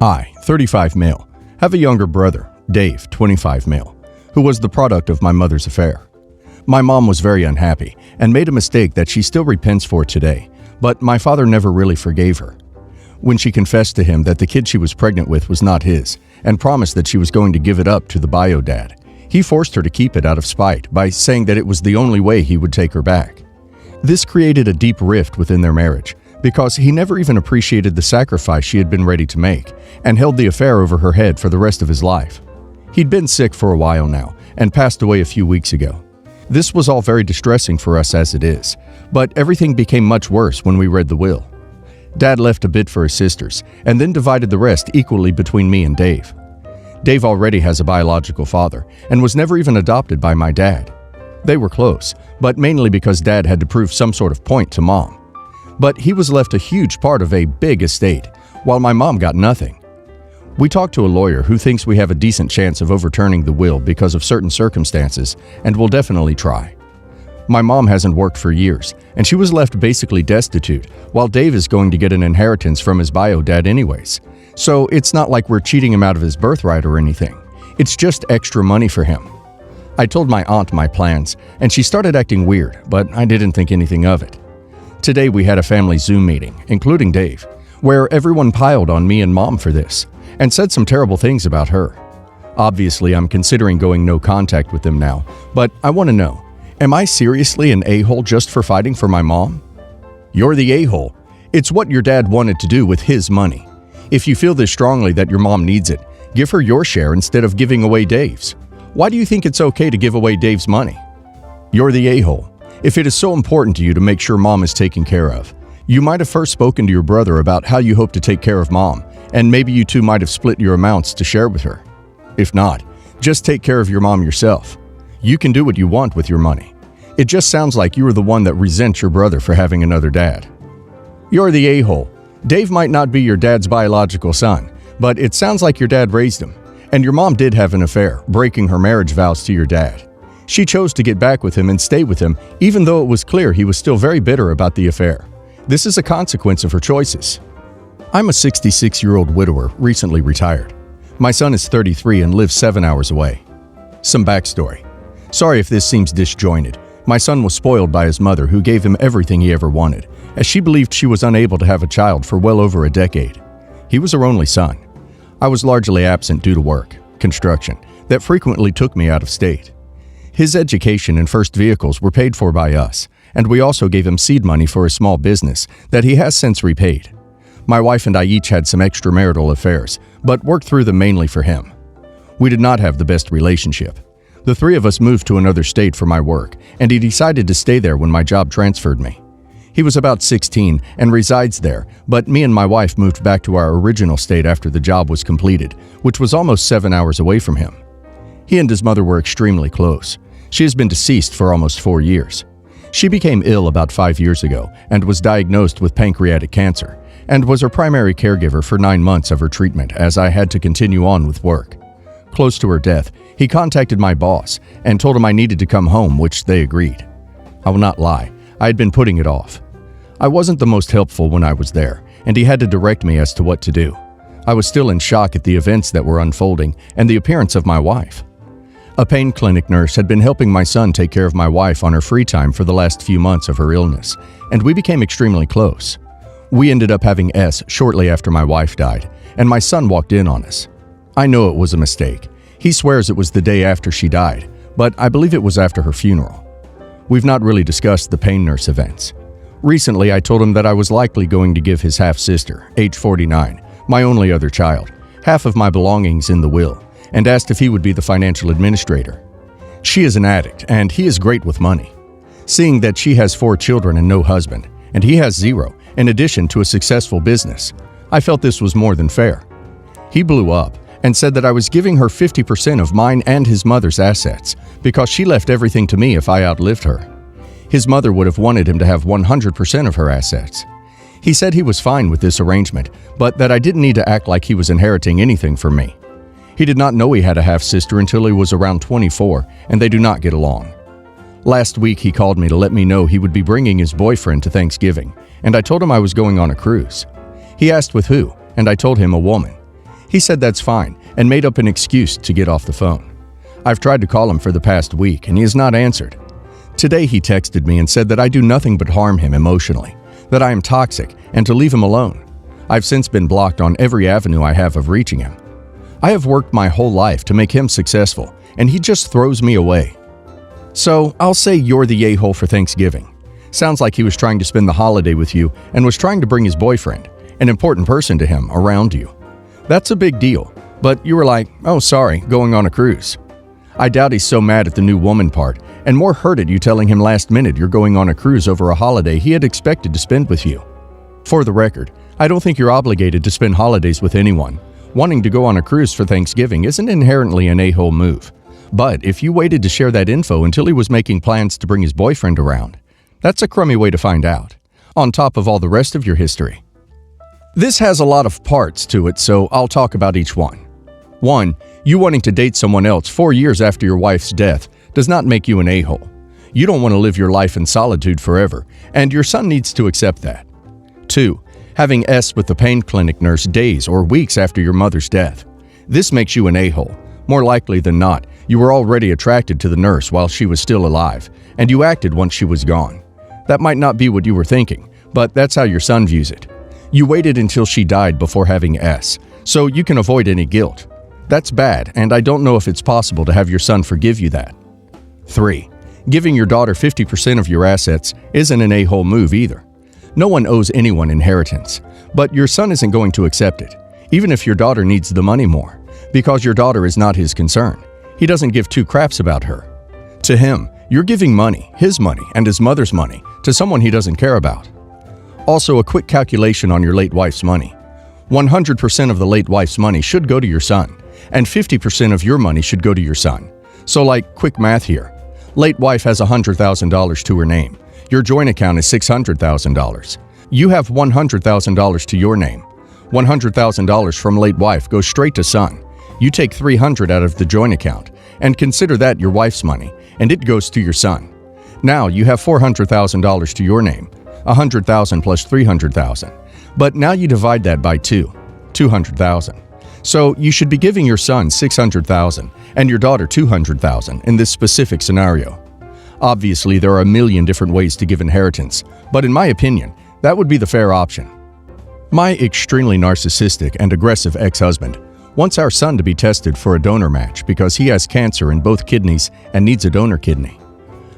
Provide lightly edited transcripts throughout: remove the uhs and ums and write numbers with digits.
I, 35 male, have a younger brother, Dave, 25 male, who was the product of my mother's affair. My mom was very unhappy and made a mistake that she still repents for today, but my father never really forgave her. When she confessed to him that the kid she was pregnant with was not his and promised that she was going to give it up to the bio dad, he forced her to keep it out of spite by saying that it was the only way he would take her back. This created a deep rift within their marriage because he never even appreciated the sacrifice she had been ready to make and held the affair over her head for the rest of his life. He'd been sick for a while now and passed away a few weeks ago. This was all very distressing for us as it is, but everything became much worse when we read the will. Dad left a bit for his sisters and then divided the rest equally between me and Dave. Dave already has a biological father and was never even adopted by my dad. They were close, but mainly because Dad had to prove some sort of point to Mom. But he was left a huge part of a big estate, while my mom got nothing. We talked to a lawyer who thinks we have a decent chance of overturning the will because of certain circumstances, and will definitely try. My mom hasn't worked for years, and she was left basically destitute, while Dave is going to get an inheritance from his bio dad anyways. So it's not like we're cheating him out of his birthright or anything. It's just extra money for him. I told my aunt my plans, and she started acting weird, but I didn't think anything of it. Today we had a family Zoom meeting, including Dave, where everyone piled on me and Mom for this, and said some terrible things about her. Obviously, I'm considering going no contact with them now, but I want to know, am I seriously an a-hole just for fighting for my mom? You're the a-hole. It's what your dad wanted to do with his money. If you feel this strongly that your mom needs it, give her your share instead of giving away Dave's. Why do you think it's okay to give away Dave's money? You're the a-hole. If it is so important to you to make sure Mom is taken care of, you might have first spoken to your brother about how you hope to take care of Mom, and maybe you two might have split your amounts to share with her. If not, just take care of your mom yourself. You can do what you want with your money. It just sounds like you are the one that resents your brother for having another dad. You're the a-hole. Dave might not be your dad's biological son, but it sounds like your dad raised him, and your mom did have an affair, breaking her marriage vows to your dad. She chose to get back with him and stay with him, even though it was clear he was still very bitter about the affair. This is a consequence of her choices. I'm a 66-year-old widower, recently retired. My son is 33 and lives 7 hours away. Some backstory. Sorry if this seems disjointed. My son was spoiled by his mother, who gave him everything he ever wanted, as she believed she was unable to have a child for well over a decade. He was her only son. I was largely absent due to work, construction, that frequently took me out of state. His education and first vehicles were paid for by us, and we also gave him seed money for a small business that he has since repaid. My wife and I each had some extramarital affairs, but worked through them mainly for him. We did not have the best relationship. The three of us moved to another state for my work, and he decided to stay there when my job transferred me. He was about 16 and resides there, but me and my wife moved back to our original state after the job was completed, which was almost 7 hours away from him. He and his mother were extremely close. She has been deceased for almost 4 years. She became ill about 5 years ago and was diagnosed with pancreatic cancer, and was her primary caregiver for 9 months of her treatment as I had to continue on with work. Close to her death, he contacted my boss and told him I needed to come home, which they agreed. I will not lie, I had been putting it off. I wasn't the most helpful when I was there, and he had to direct me as to what to do. I was still in shock at the events that were unfolding and the appearance of my wife. A pain clinic nurse had been helping my son take care of my wife on her free time for the last few months of her illness, and we became extremely close. We ended up having S shortly after my wife died, and my son walked in on us. I know it was a mistake. He swears it was the day after she died, but I believe it was after her funeral. We've not really discussed the pain nurse events. Recently, I told him that I was likely going to give his half-sister, age 49, my only other child, half of my belongings in the will, and asked if he would be the financial administrator. She is an addict, and he is great with money. Seeing that she has 4 children and no husband, and he has 0, in addition to a successful business, I felt this was more than fair. He blew up and said that I was giving her 50% of mine and his mother's assets because she left everything to me if I outlived her. His mother would have wanted him to have 100% of her assets. He said he was fine with this arrangement, but that I didn't need to act like he was inheriting anything from me. He did not know he had a half-sister until he was around 24, and they do not get along. Last week he called me to let me know he would be bringing his boyfriend to Thanksgiving, and I told him I was going on a cruise. He asked with who, and I told him a woman. He said that's fine and made up an excuse to get off the phone. I've tried to call him for the past week and he has not answered. Today he texted me and said that I do nothing but harm him emotionally, that I am toxic and to leave him alone. I've since been blocked on every avenue I have of reaching him. I have worked my whole life to make him successful and he just throws me away. So I'll say you're the a-hole for Thanksgiving. Sounds like he was trying to spend the holiday with you and was trying to bring his boyfriend, an important person to him, around you. That's a big deal, but you were like, oh sorry, going on a cruise. I doubt he's so mad at the new woman part, and more hurt at you telling him last minute you're going on a cruise over a holiday he had expected to spend with you. For the record, I don't think you're obligated to spend holidays with anyone. Wanting to go on a cruise for Thanksgiving isn't inherently an a-hole move. But if you waited to share that info until he was making plans to bring his boyfriend around, that's a crummy way to find out, on top of all the rest of your history. This has a lot of parts to it, so I'll talk about each one. 1. You wanting to date someone else 4 years after your wife's death does not make you an a-hole. You don't want to live your life in solitude forever, and your son needs to accept that. 2. Having S with the pain clinic nurse days or weeks after your mother's death. This makes you an a-hole. More likely than not, you were already attracted to the nurse while she was still alive, and you acted once she was gone. That might not be what you were thinking, but that's how your son views it. You waited until she died before having S, so you can avoid any guilt. That's bad, and I don't know if it's possible to have your son forgive you that. 3. Giving your daughter 50% of your assets isn't an a-hole move either. No one owes anyone inheritance, but your son isn't going to accept it, even if your daughter needs the money more, because your daughter is not his concern. He doesn't give two craps about her. To him, you're giving money, his money and his mother's money, to someone he doesn't care about. Also, a quick calculation on your late wife's money. 100% of the late wife's money should go to your son, and 50% of your money should go to your son. So like, quick math here. Late wife has $100,000 to her name. Your joint account is $600,000. You have $100,000 to your name. $100,000 from late wife goes straight to son. You take $300 out of the joint account, and consider that your wife's money, and it goes to your son. Now you have $400,000 to your name, $100,000 plus $300,000. But now you divide that by 2, $200,000. So you should be giving your son $600,000 and your daughter $200,000 in this specific scenario. Obviously, there are a million different ways to give inheritance, but in my opinion, that would be the fair option. My extremely narcissistic and aggressive ex-husband wants our son to be tested for a donor match because he has cancer in both kidneys and needs a donor kidney.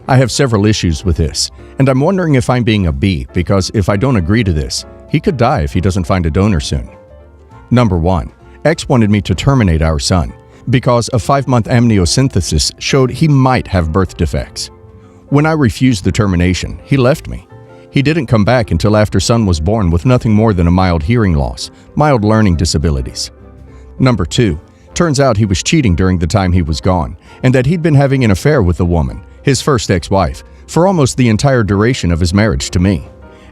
I have several issues with this, and I'm wondering if I'm being a B because if I don't agree to this, he could die if he doesn't find a donor soon. Number 1. X wanted me to terminate our son because a 5-month amniocentesis showed he might have birth defects. When I refused the termination, he left me. He didn't come back until after son was born with nothing more than a mild hearing loss, mild learning disabilities. Number 2. Turns out he was cheating during the time he was gone, and that he'd been having an affair with the woman, his first ex-wife, for almost the entire duration of his marriage to me,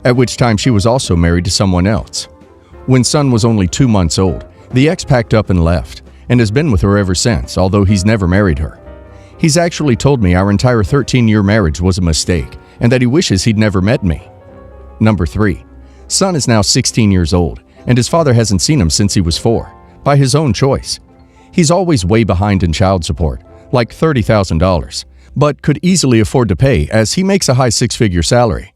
at which time she was also married to someone else. When son was only 2 months old, the ex packed up and left, and has been with her ever since, although he's never married her. He's actually told me our entire 13-year marriage was a mistake, and that he wishes he'd never met me. Number 3. Son is now 16 years old, and his father hasn't seen him since he was 4, by his own choice. He's always way behind in child support, like $30,000, but could easily afford to pay as he makes a high 6-figure salary.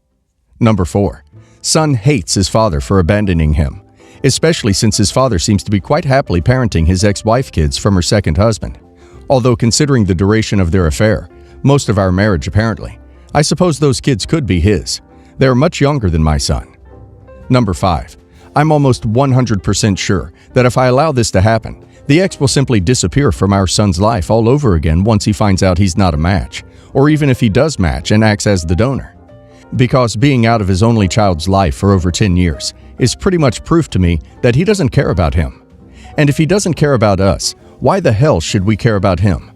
Number 4. Son hates his father for abandoning him, especially since his father seems to be quite happily parenting his ex-wife kids from her second husband. Although considering the duration of their affair, most of our marriage apparently, I suppose those kids could be his. They are much younger than my son. Number 5. I'm almost 100% sure that if I allow this to happen, the ex will simply disappear from our son's life all over again once he finds out he's not a match, or even if he does match and acts as the donor. Because being out of his only child's life for over 10 years is pretty much proof to me that he doesn't care about him. And if he doesn't care about us, why the hell should we care about him?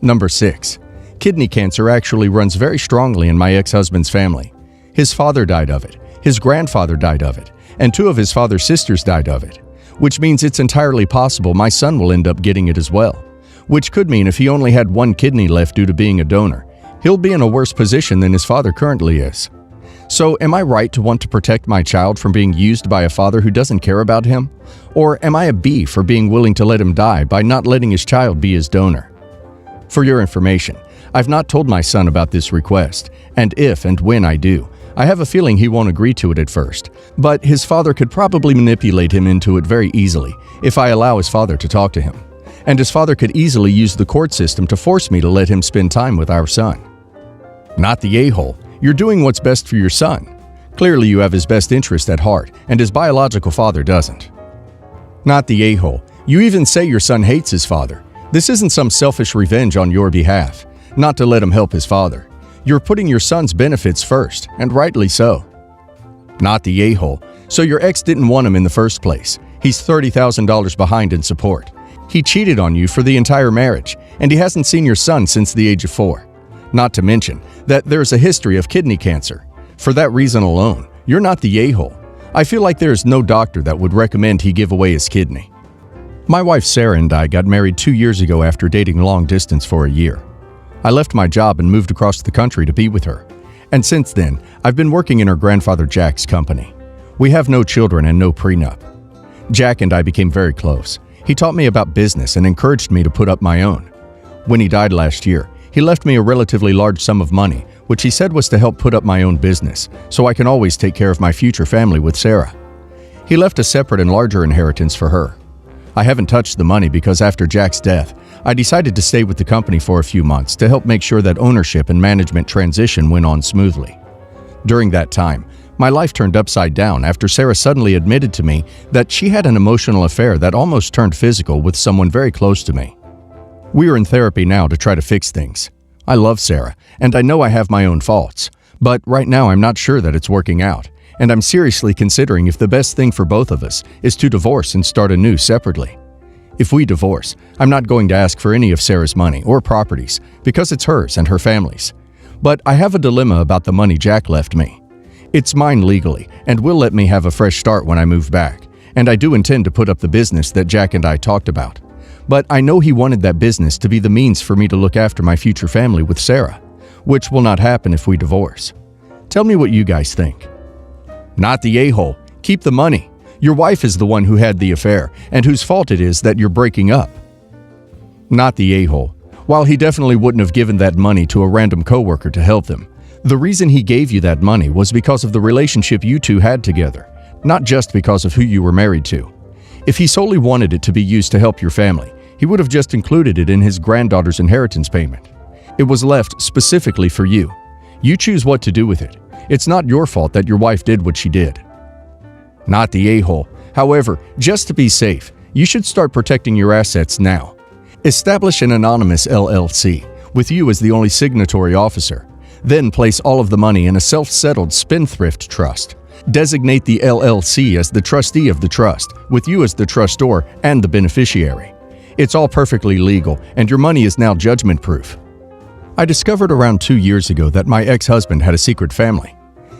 Number 6. Kidney cancer actually runs very strongly in my ex-husband's family. His father died of it, his grandfather died of it, and 2 of his father's sisters died of it, which means it's entirely possible my son will end up getting it as well, which could mean if he only had 1 kidney left due to being a donor, he'll be in a worse position than his father currently is. So, am I right to want to protect my child from being used by a father who doesn't care about him? Or am I a B for being willing to let him die by not letting his child be his donor? For your information, I've not told my son about this request, and if and when I do, I have a feeling he won't agree to it at first, but his father could probably manipulate him into it very easily if I allow his father to talk to him. And his father could easily use the court system to force me to let him spend time with our son. Not the a-hole. You're doing what's best for your son. Clearly you have his best interest at heart, and his biological father doesn't. Not the a-hole. You even say your son hates his father. This isn't some selfish revenge on your behalf, not to let him help his father. You're putting your son's benefits first, and rightly so. Not the a-hole. So your ex didn't want him in the first place. He's $30,000 behind in support. He cheated on you for the entire marriage, and he hasn't seen your son since the age of 4. Not to mention that there's a history of kidney cancer. For that reason alone, you're not the a-hole. I feel like there is no doctor that would recommend he give away his kidney. My wife Sarah and I got married 2 years ago after dating long distance for a year. I left my job and moved across the country to be with her. And since then, I've been working in her grandfather Jack's company. We have no children and no prenup. Jack and I became very close. He taught me about business and encouraged me to put up my own. When he died last year, he left me a relatively large sum of money, which he said was to help put up my own business, so I can always take care of my future family with Sarah. He left a separate and larger inheritance for her. I haven't touched the money because after Jack's death, I decided to stay with the company for a few months to help make sure that ownership and management transition went on smoothly. During that time, my life turned upside down after Sarah suddenly admitted to me that she had an emotional affair that almost turned physical with someone very close to me. We are in therapy now to try to fix things. I love Sarah, and I know I have my own faults, but right now I'm not sure that it's working out, and I'm seriously considering if the best thing for both of us is to divorce and start anew separately. If we divorce, I'm not going to ask for any of Sarah's money or properties because it's hers and her family's. But I have a dilemma about the money Jack left me. It's mine legally and will let me have a fresh start when I move back, and I do intend to put up the business that Jack and I talked about. But I know he wanted that business to be the means for me to look after my future family with Sarah, which will not happen if we divorce. Tell me what you guys think. Not the a-hole. Keep the money. Your wife is the one who had the affair and whose fault it is that you're breaking up. Not the a-hole. While he definitely wouldn't have given that money to a random coworker to help them, the reason he gave you that money was because of the relationship you two had together, not just because of who you were married to. If he solely wanted it to be used to help your family, he would have just included it in his granddaughter's inheritance payment. It was left specifically for you. You choose what to do with it. It's not your fault that your wife did what she did. Not the a-hole. However, just to be safe, you should start protecting your assets now. Establish an anonymous LLC, with you as the only signatory officer. Then place all of the money in a self-settled spendthrift trust. Designate the LLC as the trustee of the trust, with you as the trustor and the beneficiary. It's all perfectly legal, and your money is now judgment-proof. I discovered around 2 years ago that my ex-husband had a secret family.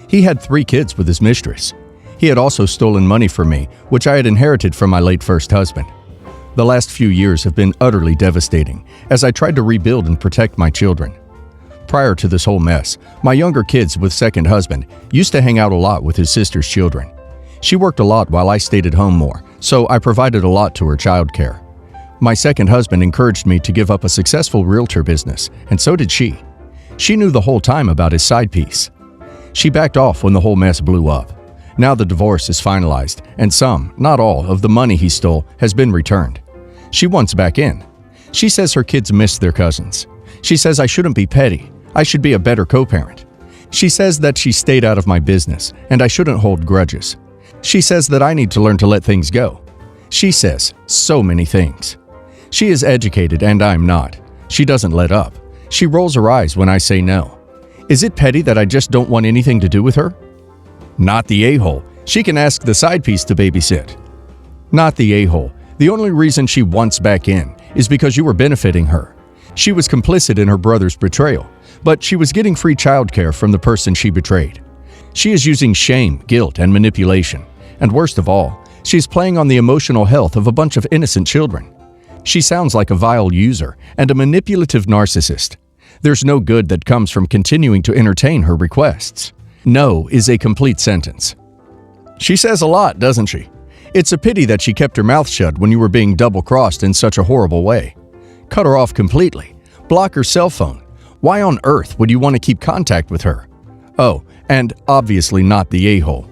He had 3 kids with his mistress. He had also stolen money from me, which I had inherited from my late first husband. The last few years have been utterly devastating, as I tried to rebuild and protect my children. Prior to this whole mess, my younger kids with second husband used to hang out a lot with his sister's children. She worked a lot while I stayed at home more, so I provided a lot to her childcare. My second husband encouraged me to give up a successful realtor business, and so did she. She knew the whole time about his side piece. She backed off when the whole mess blew up. Now the divorce is finalized, and some, not all, of the money he stole has been returned. She wants back in. She says her kids miss their cousins. She says I shouldn't be petty. I should be a better co-parent. She says that she stayed out of my business, and I shouldn't hold grudges. She says that I need to learn to let things go. She says so many things. She is educated and I'm not. She doesn't let up. She rolls her eyes when I say no. Is it petty that I just don't want anything to do with her? Not the a-hole. She can ask the side piece to babysit. Not the a-hole. The only reason she wants back in is because you were benefiting her. She was complicit in her brother's betrayal, but she was getting free childcare from the person she betrayed. She is using shame, guilt, and manipulation. And worst of all, she's playing on the emotional health of a bunch of innocent children. She sounds like a vile user and a manipulative narcissist. There's no good that comes from continuing to entertain her requests. No is a complete sentence. She says a lot, doesn't she? It's a pity that she kept her mouth shut when you were being double-crossed in such a horrible way. Cut her off completely. Block her cell phone. Why on earth would you want to keep contact with her? Oh, and obviously not the a-hole.